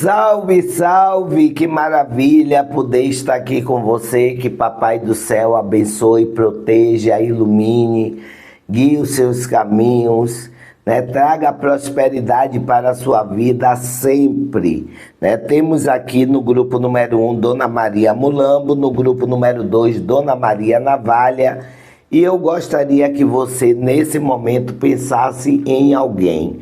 Salve, salve! Que maravilha poder estar aqui com você. Que Papai do Céu abençoe, proteja, ilumine, guie os seus caminhos, né? Traga prosperidade para a sua vida sempre, né? Temos aqui no grupo número 1, Dona Maria Mulambo, no grupo número 2, Dona Maria Navalha, e eu gostaria que você, nesse momento, pensasse em alguém.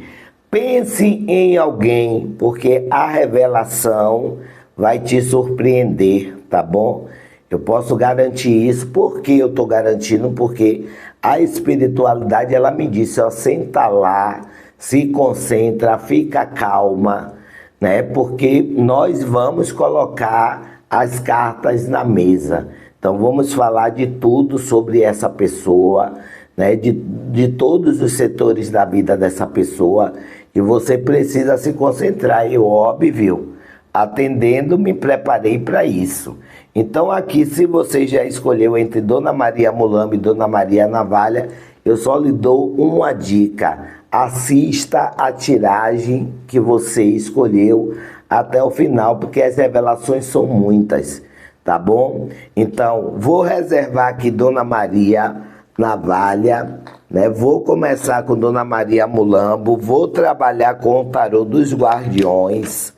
Pense em alguém, porque a revelação vai te surpreender, tá bom? Eu posso garantir isso. Por que eu estou garantindo? Porque a espiritualidade, ela me disse, ó, senta lá, se concentra, fica calma, né? Porque nós vamos colocar as cartas na mesa. Então vamos falar de tudo sobre essa pessoa, né? De todos os setores da vida dessa pessoa. E você precisa se concentrar. Eu, óbvio, atendendo, me preparei para isso. Então aqui, se você já escolheu entre Dona Maria Mulambo e Dona Maria Navalha, eu só lhe dou uma dica. Assista a tiragem que você escolheu até o final, porque as revelações são muitas, tá bom? Então, vou reservar aqui Dona Maria Navalha, né? Vou começar com Dona Maria Mulambo, vou trabalhar com o tarô dos guardiões,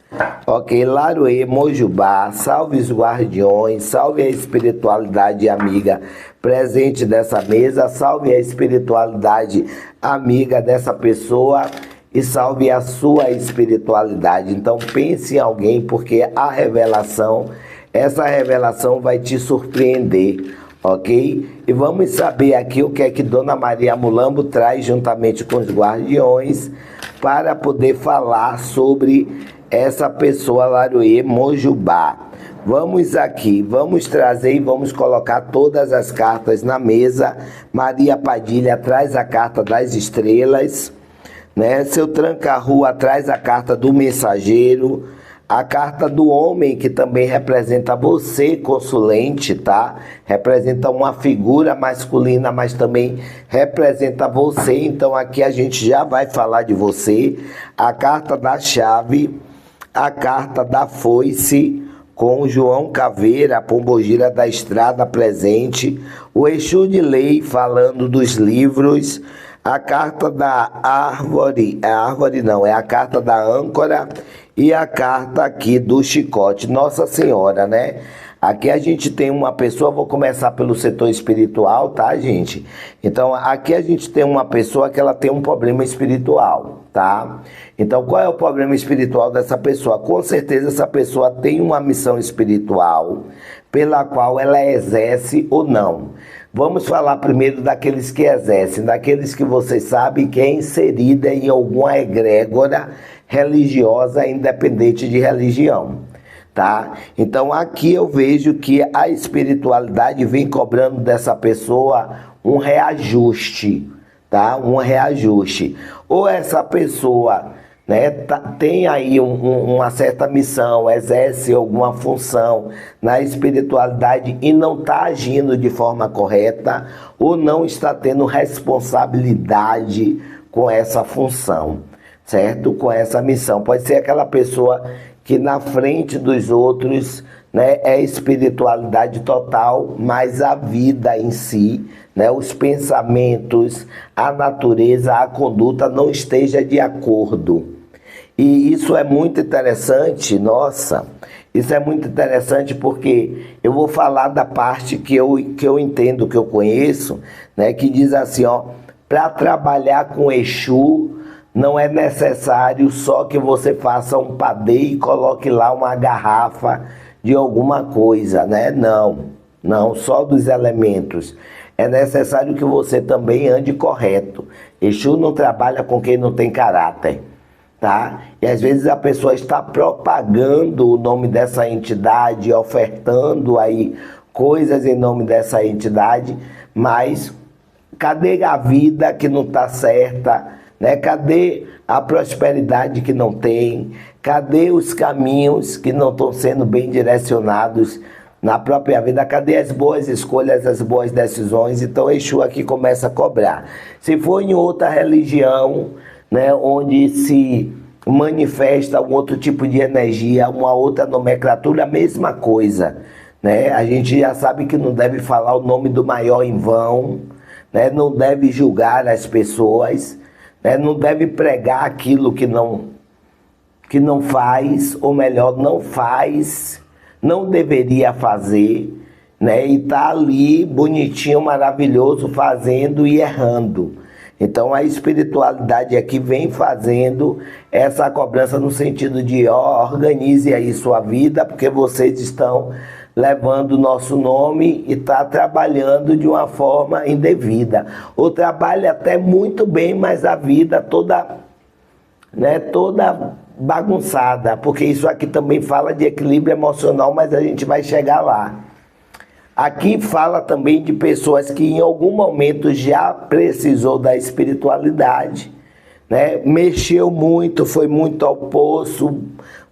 ok? Laroê, Mojubá, salve os guardiões, salve a espiritualidade amiga presente dessa mesa, salve a espiritualidade amiga dessa pessoa e salve a sua espiritualidade. Então pense em alguém, porque a revelação, essa revelação vai te surpreender, ok? E vamos saber aqui o que é que Dona Maria Mulambo traz juntamente com os guardiões para poder falar sobre essa pessoa Laroê Mojubá. Vamos aqui, vamos trazer e vamos colocar todas as cartas na mesa. Maria Padilha traz a carta das estrelas, né? Seu Tranca-Rua traz a carta do mensageiro. A carta do homem, que também representa você, consulente, tá? Representa uma figura masculina, mas também representa você. Então aqui a gente já vai falar de você. A carta da chave, a carta da foice, com João Caveira, a pombogira da estrada presente. O Exu de Lei falando dos livros. A carta da árvore, é a carta da âncora e a carta aqui do chicote, Nossa Senhora, né? Aqui a gente tem uma pessoa, vou começar pelo setor espiritual, tá, gente? Então, aqui a gente tem uma pessoa que ela tem um problema espiritual, tá? Então, qual é o problema espiritual dessa pessoa? Com certeza essa pessoa tem uma missão espiritual pela qual ela exerce ou não. Vamos falar primeiro daqueles que exercem, daqueles que vocês sabem que é inserida em alguma egrégora religiosa, independente de religião, tá? Então aqui eu vejo que a espiritualidade vem cobrando dessa pessoa um reajuste, tá? Um reajuste. Ou essa pessoa, né, tem aí uma certa missão, exerce alguma função na espiritualidade e não está agindo de forma correta, ou não está tendo responsabilidade com essa função, certo? Com essa missão. Pode ser aquela pessoa que na frente dos outros, né, é espiritualidade total, mas a vida em si, né, os pensamentos, a natureza, a conduta não esteja de acordo. E isso é muito interessante, nossa, isso é muito interessante porque eu vou falar da parte que eu entendo, que eu conheço, né, que diz assim, ó, para trabalhar com Exu, não é necessário só que você faça um padê e coloque lá uma garrafa de alguma coisa, né? Não, só dos elementos. É necessário que você também ande correto. Exu não trabalha com quem não tem caráter, tá? E às vezes a pessoa está propagando o nome dessa entidade, ofertando aí coisas em nome dessa entidade, mas cadê a vida que não está certa, né? Cadê a prosperidade que não tem? Cadê os caminhos que não estão sendo bem direcionados na própria vida? Cadê as boas escolhas, as boas decisões? Então Exu aqui começa a cobrar. Se for em outra religião, né, onde se manifesta um outro tipo de energia, uma outra nomenclatura, a mesma coisa, né? A gente já sabe que não deve falar o nome do maior em vão, né? Não deve julgar as pessoas, né? Não deve pregar aquilo que não faz, ou melhor, não faz, não deveria fazer, né? E tá ali bonitinho, maravilhoso, fazendo e errando. Então a espiritualidade aqui vem fazendo essa cobrança no sentido de organize aí sua vida, porque vocês estão levando o nosso nome e está trabalhando de uma forma indevida. Ou trabalha até muito bem, mas a vida toda, né, toda bagunçada, porque isso aqui também fala de equilíbrio emocional, mas a gente vai chegar lá. Aqui fala também de pessoas que em algum momento já precisou da espiritualidade, né? Mexeu muito, foi muito ao poço,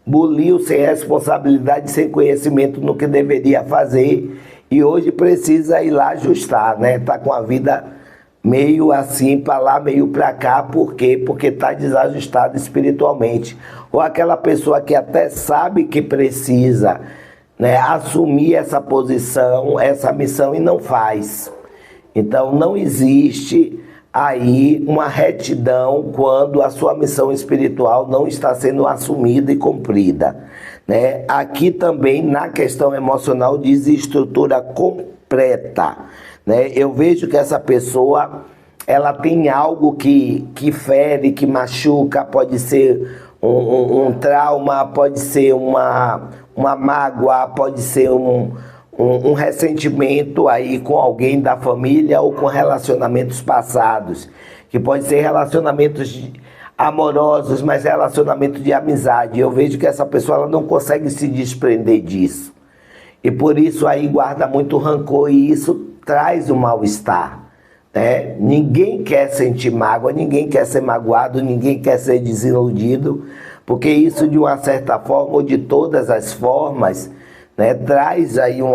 buliu sem responsabilidade, sem conhecimento no que deveria fazer e hoje precisa ir lá ajustar, né? Tá com a vida meio assim para lá, meio para cá, por quê? Porque está desajustado espiritualmente. Ou aquela pessoa que até sabe que precisa, né, assumir essa posição, essa missão e não faz. Então não existe aí uma retidão quando a sua missão espiritual não está sendo assumida e cumprida, né? Aqui também na questão emocional diz estrutura completa, né? Eu vejo que essa pessoa ela tem algo que fere, que machuca, pode ser um trauma, pode ser uma mágoa, pode ser um ressentimento aí com alguém da família ou com relacionamentos passados, que pode ser relacionamentos amorosos, mas relacionamento de amizade. Eu vejo que essa pessoa ela não consegue se desprender disso. E por isso aí guarda muito rancor e isso traz um mal-estar. Ninguém quer sentir mágoa, ninguém quer ser magoado, ninguém quer ser desiludido, porque isso de uma certa forma ou de todas as formas, né, traz aí um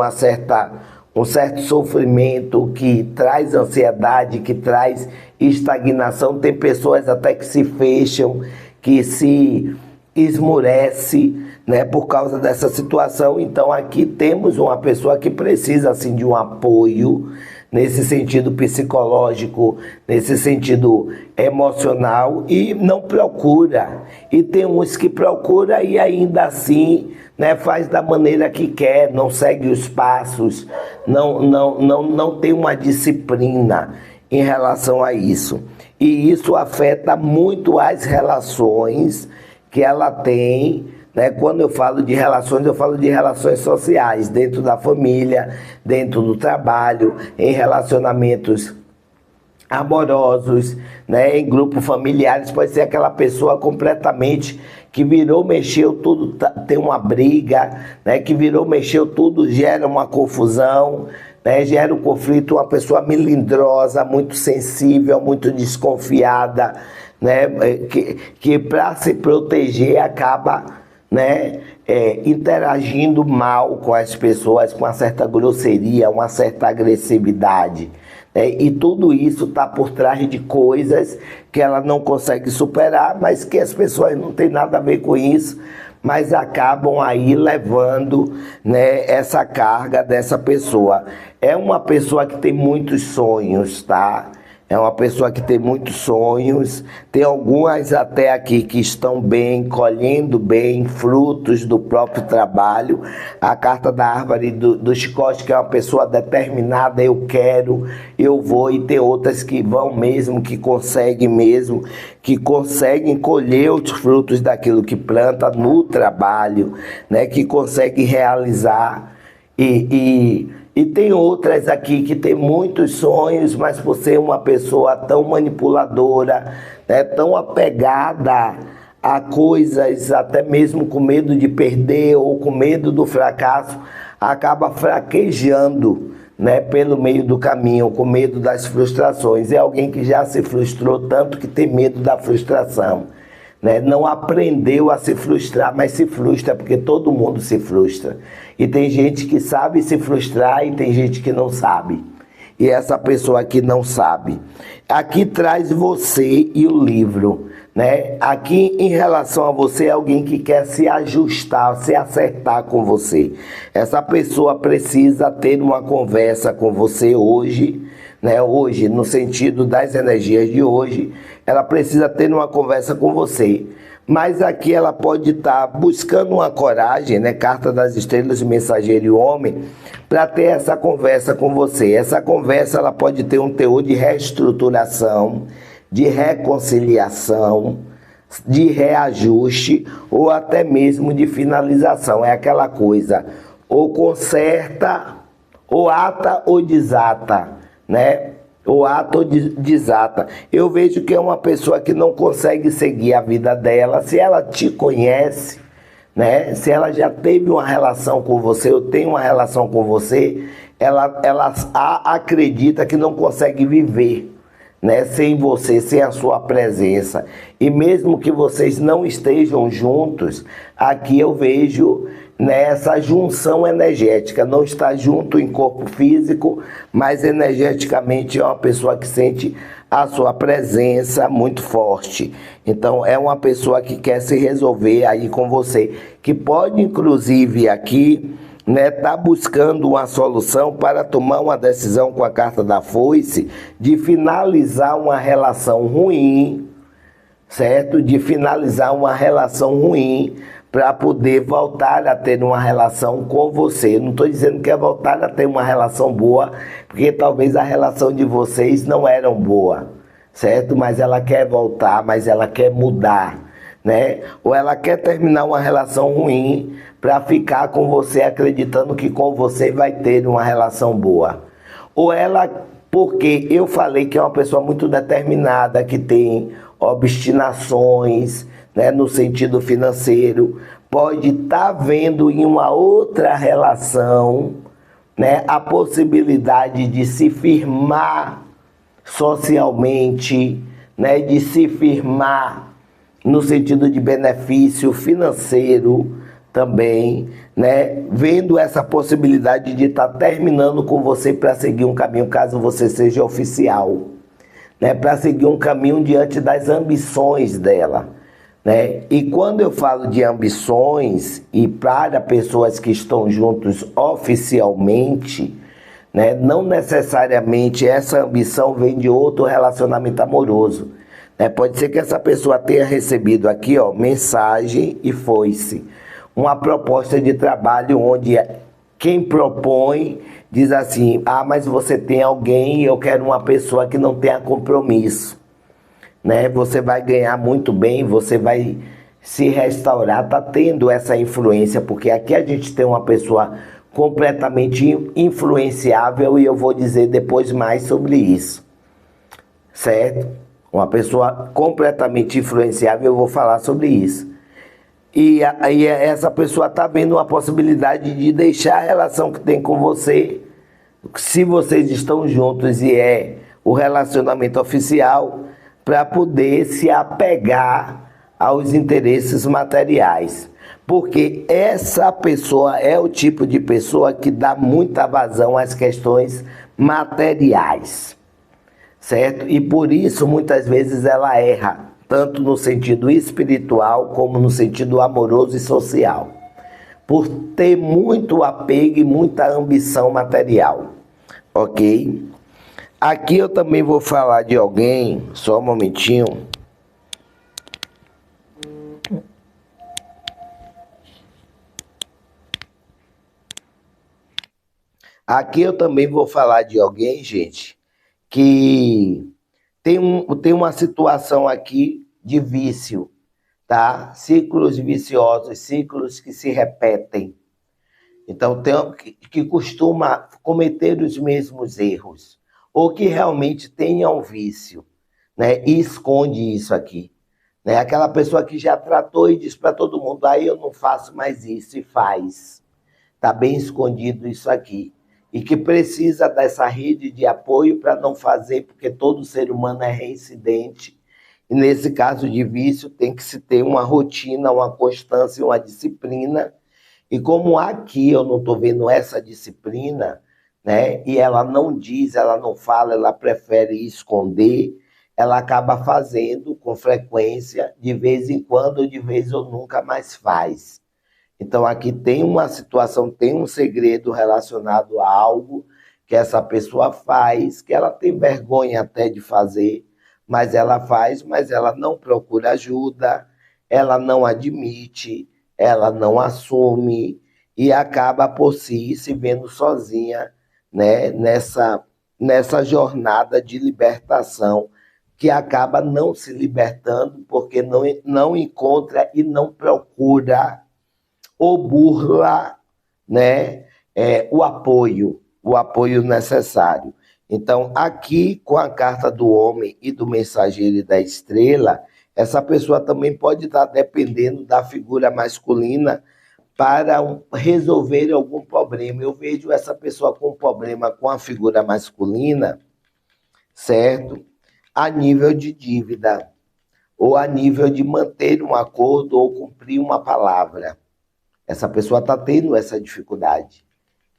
certo sofrimento, que traz ansiedade, que traz estagnação. Tem pessoas até que se fecham, que se esmurece, né, por causa dessa situação. Então aqui temos uma pessoa que precisa assim de um apoio, nesse sentido psicológico, nesse sentido emocional, e não procura. E tem uns que procura e ainda assim, né, faz da maneira que quer, não segue os passos, não tem uma disciplina em relação a isso. E isso afeta muito as relações que ela tem, né? Quando eu falo de relações, eu falo de relações sociais, dentro da família, dentro do trabalho, em relacionamentos amorosos, né? Em grupos familiares. Pode ser aquela pessoa completamente que virou, mexeu, tudo tem uma briga, né? Que virou, mexeu, tudo gera uma confusão, né? Gera um conflito, uma pessoa melindrosa, muito sensível, muito desconfiada, né? Que para se proteger acaba, né, interagindo mal com as pessoas, com uma certa grosseria, uma certa agressividade, né? E tudo isso está por trás de coisas que ela não consegue superar, mas que as pessoas não têm nada a ver com isso, mas acabam aí levando, né, essa carga dessa pessoa. É uma pessoa que tem muitos sonhos, tá? É uma pessoa que tem muitos sonhos, tem algumas até aqui que estão bem, colhendo bem, frutos do próprio trabalho. A carta da árvore do chicote, que é uma pessoa determinada, eu quero, eu vou, e tem outras que vão mesmo, que conseguem colher os frutos daquilo que planta no trabalho, né? Que conseguem realizar e tem outras aqui que tem muitos sonhos, mas por ser uma pessoa tão manipuladora, né, tão apegada a coisas, até mesmo com medo de perder ou com medo do fracasso, acaba fraquejando, né, pelo meio do caminho, com medo das frustrações. É alguém que já se frustrou tanto que tem medo da frustração, né? Não aprendeu a se frustrar, mas se frustra, porque todo mundo se frustra. E tem gente que sabe se frustrar e tem gente que não sabe. E essa pessoa aqui não sabe. Aqui traz você e o livro, né? Aqui em relação a você, é alguém que quer se ajustar, se acertar com você. Essa pessoa precisa ter uma conversa com você hoje, né? Hoje, no sentido das energias de hoje, ela precisa ter uma conversa com você. Mas aqui ela pode estar buscando uma coragem, né? Carta das Estrelas, Mensageiro e Homem, para ter essa conversa com você. Essa conversa ela pode ter um teor de reestruturação, de reconciliação, de reajuste ou até mesmo de finalização. É aquela coisa, ou conserta, ou ata ou desata, né? Ou ata ou desata. Eu vejo que é uma pessoa que não consegue seguir a vida dela. Se ela te conhece, né? Se ela já teve uma relação com você, ou tem uma relação com você, ela acredita que não consegue viver, né, sem você, sem a sua presença. E mesmo que vocês não estejam juntos, aqui eu vejo nessa junção energética, não está junto em corpo físico, mas energeticamente é uma pessoa que sente a sua presença muito forte. Então é uma pessoa que quer se resolver aí com você, que pode inclusive aqui, né, tá buscando uma solução para tomar uma decisão com a carta da foice de finalizar uma relação ruim, certo? De finalizar uma relação ruim para poder voltar a ter uma relação com você. Não estou dizendo que é voltar a ter uma relação boa, porque talvez a relação de vocês não era boa, certo? Mas ela quer voltar, mas ela quer mudar, né? Ou ela quer terminar uma relação ruim para ficar com você acreditando que com você vai ter uma relação boa. Ou ela, porque eu falei que é uma pessoa muito determinada, que tem obstinações, né, no sentido financeiro, pode estar vendo em uma outra relação, né, a possibilidade de se firmar socialmente, né, de se firmar no sentido de benefício financeiro também, né? Vendo essa possibilidade de estar terminando com você para seguir um caminho, caso você seja oficial, né? Para seguir um caminho diante das ambições dela, né? E quando eu falo de ambições e para pessoas que estão juntos oficialmente, né? Não necessariamente essa ambição vem de outro relacionamento amoroso. Pode ser que essa pessoa tenha recebido aqui, ó, mensagem e foice. Uma proposta de trabalho onde quem propõe diz assim, ah, mas você tem alguém, eu quero uma pessoa que não tenha compromisso, né? Você vai ganhar muito bem, você vai se restaurar, tá tendo essa influência, porque aqui a gente tem uma pessoa completamente influenciável e eu vou dizer depois mais sobre isso, certo? Uma pessoa completamente influenciável, eu vou falar sobre isso. E aí essa pessoa está vendo uma possibilidade de deixar a relação que tem com você, se vocês estão juntos e é o relacionamento oficial, para poder se apegar aos interesses materiais. Porque essa pessoa é o tipo de pessoa que dá muita vazão às questões materiais, certo? E por isso muitas vezes ela erra, tanto no sentido espiritual como no sentido amoroso e social, por ter muito apego e muita ambição material, ok? Aqui eu também vou falar de alguém, só um momentinho. Aqui eu também vou falar de alguém, gente, que tem uma situação aqui de vício, tá? Ciclos viciosos, ciclos que se repetem. Então, tem que costuma cometer os mesmos erros, ou que realmente tenha um vício, né? E esconde isso aqui, né? Aquela pessoa que já tratou e diz para todo mundo, aí eu não faço mais isso, e faz. Está bem escondido isso aqui. E que precisa dessa rede de apoio para não fazer, porque todo ser humano é reincidente. E nesse caso de vício tem que se ter uma rotina, uma constância, uma disciplina. E como aqui eu não estou vendo essa disciplina, né? E ela não diz, ela não fala, ela prefere esconder, ela acaba fazendo com frequência, de vez em quando, de vez ou nunca mais faz. Então, aqui tem uma situação, tem um segredo relacionado a algo que essa pessoa faz, que ela tem vergonha até de fazer, mas ela faz, mas ela não procura ajuda, ela não admite, ela não assume e acaba por si se vendo sozinha, né, nessa jornada de libertação, que acaba não se libertando porque não encontra e não procura ou burla, né, o apoio necessário. Então, aqui, com a carta do homem e do mensageiro e da estrela, essa pessoa também pode estar dependendo da figura masculina para resolver algum problema. Eu vejo essa pessoa com problema com a figura masculina, certo? A nível de dívida, ou a nível de manter um acordo ou cumprir uma palavra. Essa pessoa está tendo essa dificuldade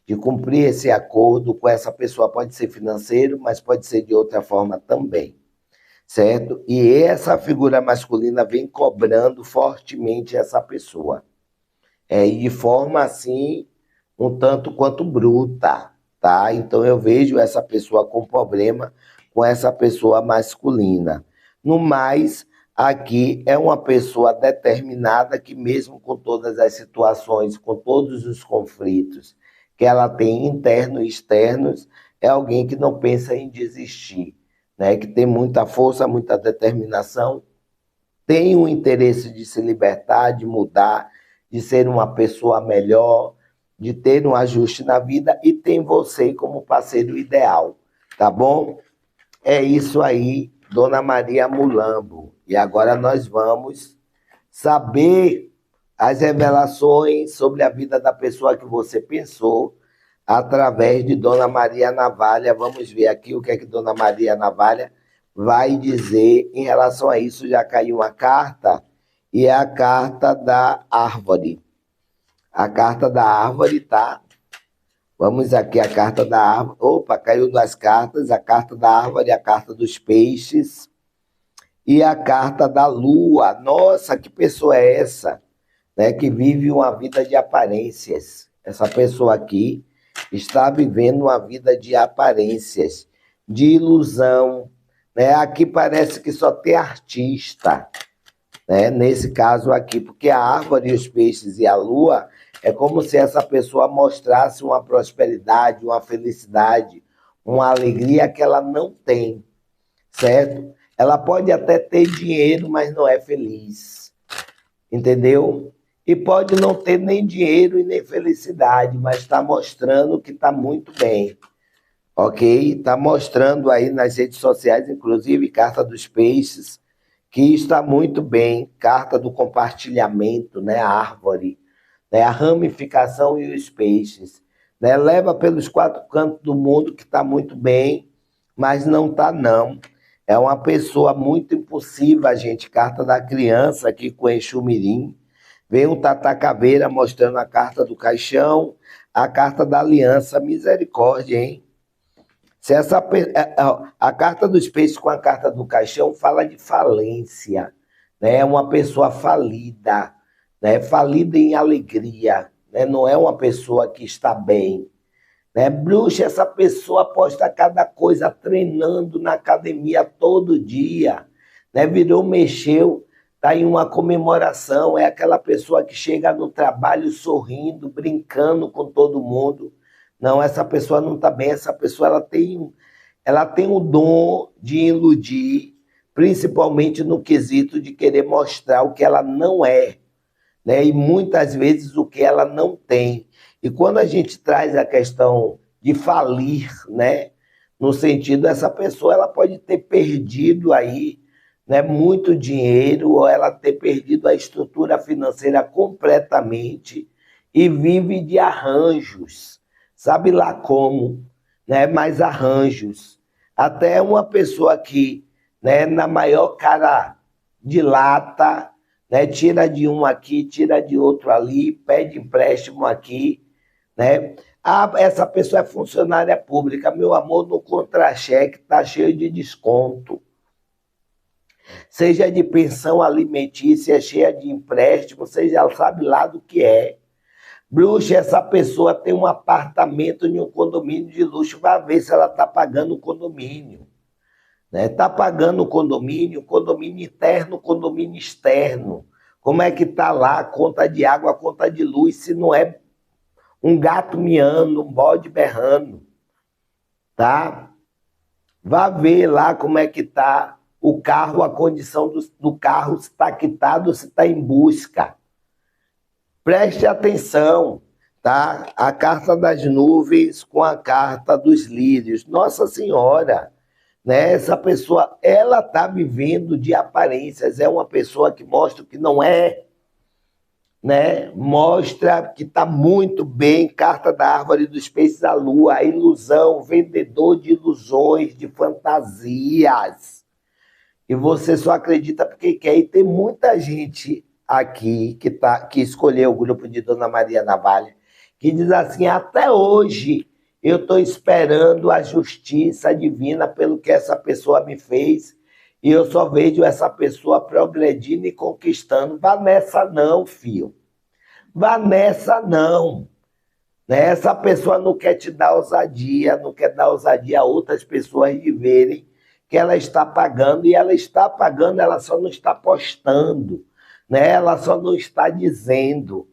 de cumprir esse acordo com essa pessoa. Pode ser financeiro, mas pode ser de outra forma também, certo? E essa figura masculina vem cobrando fortemente essa pessoa. E de forma assim, um tanto quanto bruta, tá? Então eu vejo essa pessoa com problema com essa pessoa masculina. No mais, aqui é uma pessoa determinada que mesmo com todas as situações, com todos os conflitos que ela tem internos e externos, é alguém que não pensa em desistir, né? Que tem muita força, muita determinação, tem o interesse de se libertar, de mudar, de ser uma pessoa melhor, de ter um ajuste na vida e tem você como parceiro ideal, tá bom? É isso aí, Dona Maria Mulambo. E agora nós vamos saber as revelações sobre a vida da pessoa que você pensou através de Dona Maria Navalha. Vamos ver aqui o que é que Dona Maria Navalha vai dizer em relação a isso. Já caiu uma carta, e é a carta da árvore. A carta da árvore, tá? Vamos aqui, a carta da árvore. Opa, caiu duas cartas, a carta da árvore, a carta dos peixes e a carta da lua. Nossa, que pessoa é essa, né, que vive uma vida de aparências? Essa pessoa aqui está vivendo uma vida de aparências, de ilusão, né? Aqui parece que só tem artista, né? Nesse caso aqui, porque a árvore, os peixes e a lua é como se essa pessoa mostrasse uma prosperidade, uma felicidade, uma alegria que ela não tem, certo? Ela pode até ter dinheiro, mas não é feliz, entendeu? E pode não ter nem dinheiro e nem felicidade, mas está mostrando que está muito bem, ok? Está mostrando aí nas redes sociais, inclusive carta dos peixes, que está muito bem, carta do compartilhamento, né? A árvore, né? A ramificação e os peixes, né? Leva pelos quatro cantos do mundo, que está muito bem, mas não está não. É uma pessoa muito impulsiva, gente. Carta da criança aqui com Exu Mirim. Vem um Tata Caveira mostrando a carta do caixão, a carta da aliança. Misericórdia, hein? Se a carta dos peixes com a carta do caixão fala de falência, né? É uma pessoa falida, né? Falida em alegria, né? Não é uma pessoa que está bem, né? Bruxa, essa pessoa posta cada coisa, treinando na academia todo dia, né? Virou, mexeu, está em uma comemoração, é aquela pessoa que chega no trabalho sorrindo, brincando com todo mundo. Não, essa pessoa não está bem, essa pessoa ela tem o dom de iludir, principalmente no quesito de querer mostrar o que ela não é, né? E muitas vezes o que ela não tem. E quando a gente traz a questão de falir, né? No sentido, essa pessoa ela pode ter perdido aí, né, muito dinheiro, ou ela ter perdido a estrutura financeira completamente e vive de arranjos, sabe lá como, né? Mas arranjos. Até uma pessoa que, né, na maior cara de lata, né, tira de um aqui, tira de outro ali, pede empréstimo aqui, né? Ah, essa pessoa é funcionária pública, meu amor, no contra-cheque está cheio de desconto. seja de pensão alimentícia, cheia de empréstimo, você já sabe lá do que é. Bruxa, essa pessoa tem um apartamento em um condomínio de luxo, vai ver se ela está pagando o condomínio. Está pagando o condomínio interno, condomínio externo. Como é que está lá a conta de água, a conta de luz, se não é um gato miando, um bode berrando, tá? Vá ver lá como é que está o carro, a condição do carro, se está quitado, se está em busca. Preste atenção, tá? A carta das nuvens com a carta dos lírios. Nossa Senhora, né? Essa pessoa, ela está vivendo de aparências, é uma pessoa que mostra o que não é, né? Mostra que está muito bem, carta da árvore dos peixes da lua, a ilusão, vendedor de ilusões, de fantasias. E você só acredita porque quer. E tem muita gente aqui que escolheu o grupo de Dona Maria Navalha, que diz assim, até hoje eu estou esperando a justiça divina pelo que essa pessoa me fez, e eu só vejo essa pessoa progredindo e conquistando. Vá nessa não, filho. Vá nessa não. Né? Essa pessoa não quer te dar ousadia, não quer dar ousadia a outras pessoas de verem que ela está pagando, e ela está pagando, ela só não está postando, né? Ela só não está dizendo,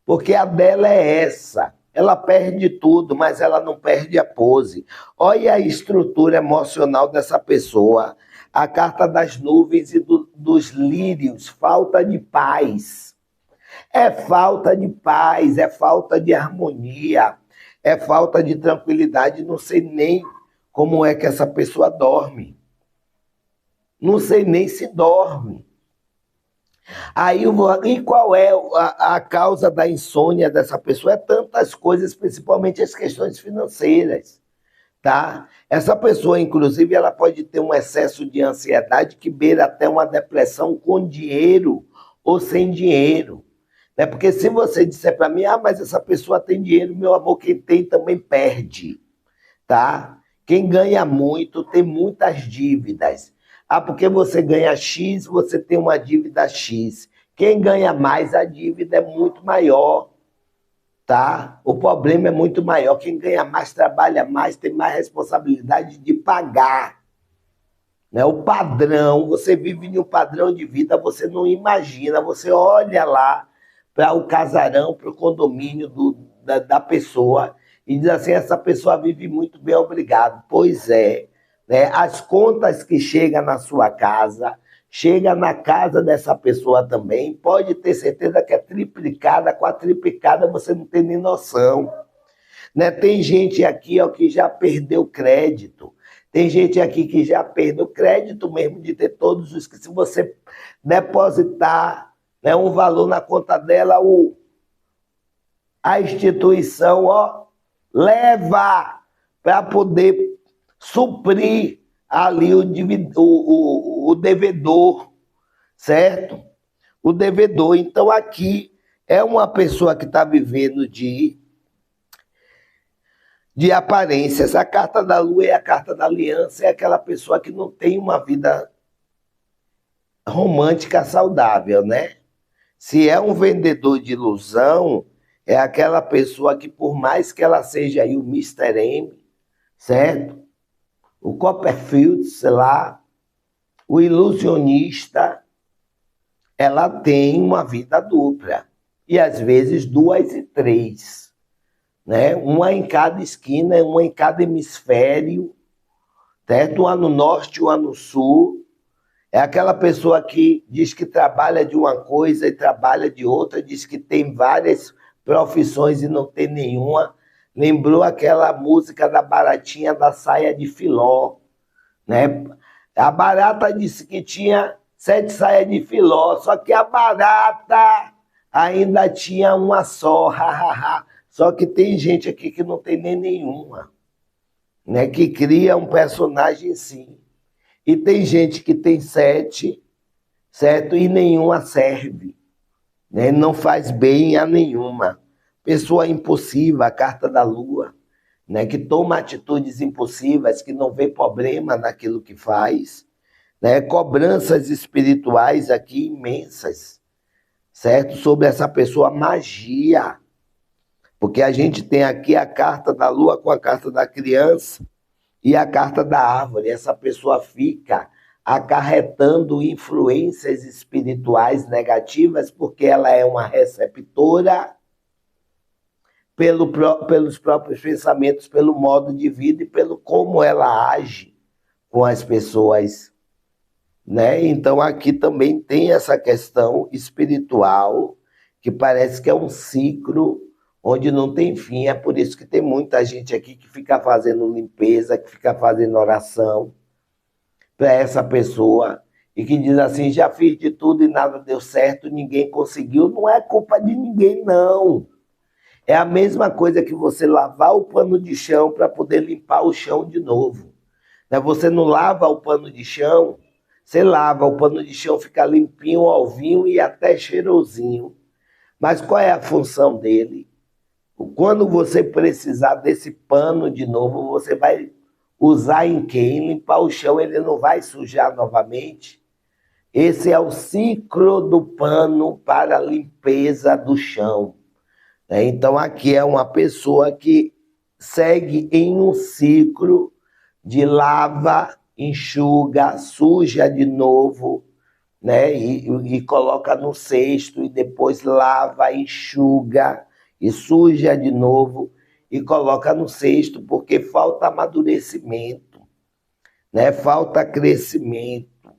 porque a dela é essa. Ela perde tudo, mas ela não perde a pose. Olha a estrutura emocional dessa pessoa. A carta das nuvens e dos lírios, falta de paz. É falta de paz, é falta de harmonia, é falta de tranquilidade. Não sei nem como é que essa pessoa dorme. Não sei nem se dorme. Aí, e qual é a causa da insônia dessa pessoa? É tantas coisas, principalmente as questões financeiras, tá? Essa pessoa, inclusive, ela pode ter um excesso de ansiedade que beira até uma depressão com dinheiro ou sem dinheiro, né? Porque se você disser para mim, mas essa pessoa tem dinheiro, meu amor, quem tem também perde, tá? Quem ganha muito tem muitas dívidas. Porque você ganha X, você tem uma dívida X. Quem ganha mais, a dívida é muito maior, tá? O problema é muito maior. Quem ganha mais, trabalha mais, tem mais responsabilidade de pagar. Né? O padrão, você vive em um padrão de vida, você não imagina, você olha lá para o casarão, para o condomínio da pessoa e diz assim, essa pessoa vive muito bem, obrigado. Pois é. Né? As contas que chegam na sua casa, chega na casa dessa pessoa também, pode ter certeza que é triplicada, quadriplicada, você não tem nem noção. Né? Tem gente aqui que já perdeu crédito, tem gente aqui que já perdeu crédito mesmo de ter todos os que, se você depositar, né, um valor na conta dela, a instituição leva para poder suprir ali o devedor, certo? O devedor. Então, aqui é uma pessoa que está vivendo de aparências. A carta da lua é a carta da aliança, é aquela pessoa que não tem uma vida romântica saudável, né? Se é um vendedor de ilusão, é aquela pessoa que, por mais que ela seja aí o Mr. M, certo? O Copperfield, sei lá, o ilusionista, ela tem uma vida dupla. E às vezes 2 e 3. Né? Uma em cada esquina, uma em cada hemisfério, certo? Uma no norte, uma no sul. É aquela pessoa que diz que trabalha de uma coisa e trabalha de outra, diz que tem várias profissões e não tem nenhuma. Lembrou aquela música da baratinha da saia de filó, né? A barata disse que tinha 7 saias de filó, só que a barata ainda tinha uma só, Só que tem gente aqui que não tem nem nenhuma, né? Que cria um personagem sim. E tem gente que tem 7, certo? E nenhuma serve, né? Não faz bem a nenhuma. Pessoa impulsiva, a carta da lua, né? Que toma atitudes impulsivas, que não vê problema naquilo que faz, né? Cobranças espirituais aqui imensas, certo? Sobre essa pessoa, magia. Porque a gente tem aqui a carta da lua com a carta da criança e a carta da árvore. Essa pessoa fica acarretando influências espirituais negativas, porque ela é uma receptora pelos próprios pensamentos, pelo modo de vida e pelo como ela age com as pessoas, né? Então aqui também tem essa questão espiritual, que parece que é um ciclo onde não tem fim. É por isso que tem muita gente aqui que fica fazendo limpeza, que fica fazendo oração para essa pessoa e que diz assim: já fiz de tudo e nada deu certo, ninguém conseguiu. Não é culpa de ninguém, não. É a mesma coisa que você lavar o pano de chão para poder limpar o chão de novo. Você não lava o pano de chão, você lava, o pano de chão fica limpinho, alvinho e até cheirosinho. Mas qual é a função dele? Quando você precisar desse pano de novo, você vai usar em quê? Em limpar o chão, ele não vai sujar novamente. Esse é o ciclo do pano para a limpeza do chão. Então aqui é uma pessoa que segue em um ciclo de lava, enxuga, suja de novo, né? E coloca no cesto e depois lava, enxuga e suja de novo e coloca no cesto, porque falta amadurecimento, né? Falta crescimento,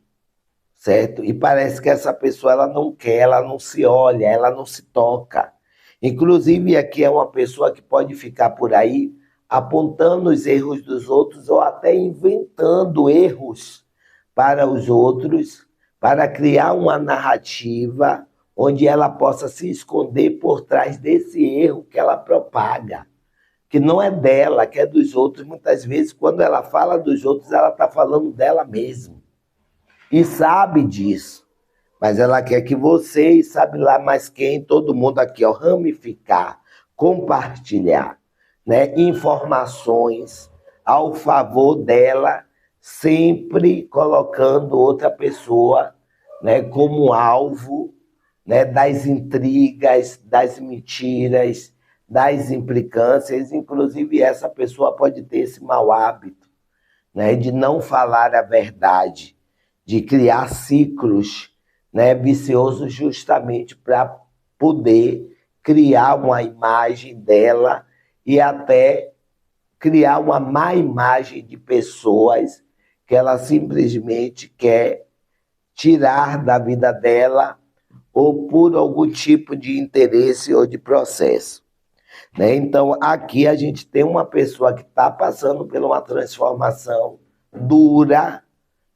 certo? E parece que essa pessoa ela não quer, ela não se olha, ela não se toca. Inclusive aqui é uma pessoa que pode ficar por aí apontando os erros dos outros ou até inventando erros para os outros, para criar uma narrativa onde ela possa se esconder por trás desse erro que ela propaga, que não é dela, que é dos outros. Muitas vezes, quando ela fala dos outros, ela está falando dela mesma. E sabe disso. Mas ela quer que você, e sabe lá mais quem, todo mundo aqui, ó, ramificar, compartilhar, né, informações ao favor dela, sempre colocando outra pessoa, né, como alvo, né, das intrigas, das mentiras, das implicâncias. Inclusive, essa pessoa pode ter esse mau hábito, né, de não falar a verdade, de criar ciclos, né, viciosos, justamente para poder criar uma imagem dela e até criar uma má imagem de pessoas que ela simplesmente quer tirar da vida dela ou por algum tipo de interesse ou de processo, né? Então, aqui a gente tem uma pessoa que está passando por uma transformação dura,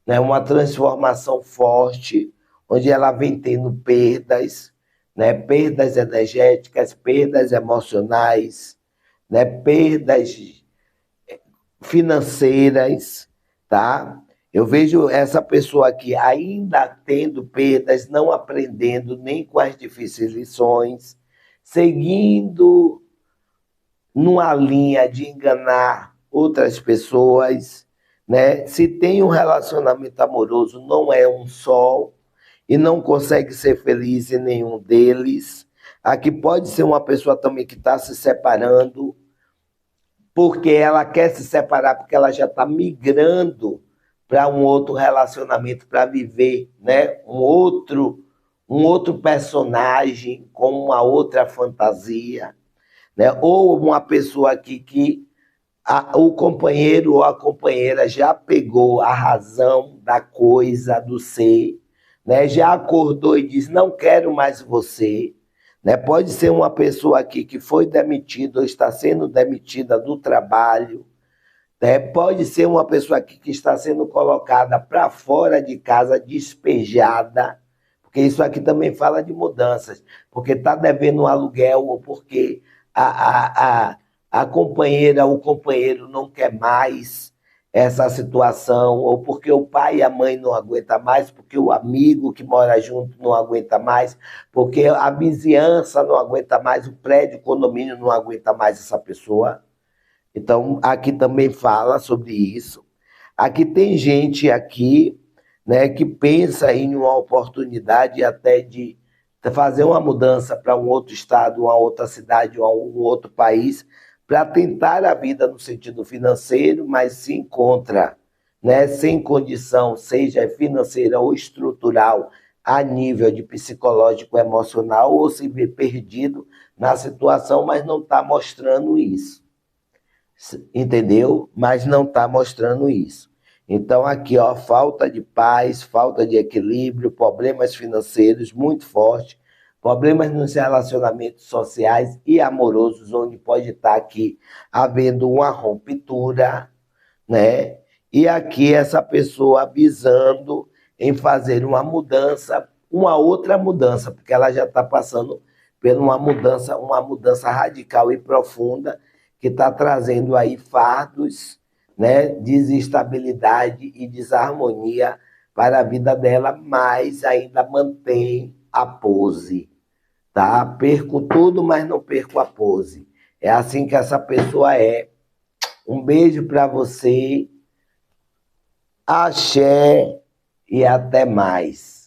né? Uma transformação forte, onde ela vem tendo perdas, né? Perdas energéticas, perdas emocionais, né? Perdas financeiras, tá? Eu vejo essa pessoa aqui ainda tendo perdas, não aprendendo nem com as difíceis lições, seguindo numa linha de enganar outras pessoas, né? Se tem um relacionamento amoroso, não é um só e não consegue ser feliz em nenhum deles. Aqui pode ser uma pessoa também que está se separando, porque ela quer se separar, porque ela já está migrando para um outro relacionamento, para viver, né? Um outro personagem com uma outra fantasia, né? Ou uma pessoa aqui que o companheiro ou a companheira já pegou a razão da coisa, do ser, né? Já acordou e diz: não quero mais você. Né? Pode ser uma pessoa aqui que foi demitida ou está sendo demitida do trabalho, né? Pode ser uma pessoa aqui que está sendo colocada para fora de casa, despejada, porque isso aqui também fala de mudanças, porque está devendo um aluguel ou porque a companheira ou o companheiro não quer mais essa situação, ou porque o pai e a mãe não aguentam mais, porque o amigo que mora junto não aguenta mais, porque a vizinhança não aguenta mais, o prédio, o condomínio não aguenta mais essa pessoa. Então, aqui também fala sobre isso. Aqui tem gente aqui, né, que pensa em uma oportunidade até de fazer uma mudança para um outro estado, uma outra cidade ou um outro país, para tentar a vida no sentido financeiro, mas se encontra, né, sem condição, seja financeira ou estrutural, a nível de psicológico, emocional, ou se vê perdido na situação, mas não está mostrando isso. Entendeu? Mas não está mostrando isso. Então, aqui, ó, falta de paz, falta de equilíbrio, problemas financeiros muito fortes, problemas nos relacionamentos sociais e amorosos, onde pode estar aqui havendo uma ruptura, né? E aqui essa pessoa avisando em fazer uma mudança, uma outra mudança, porque ela já está passando por uma mudança radical e profunda que está trazendo aí fardos, né, desestabilidade e desarmonia para a vida dela, mas ainda mantém a pose, tá? Perco tudo, mas não perco a pose. É assim que essa pessoa é. Um beijo para você, axé e até mais.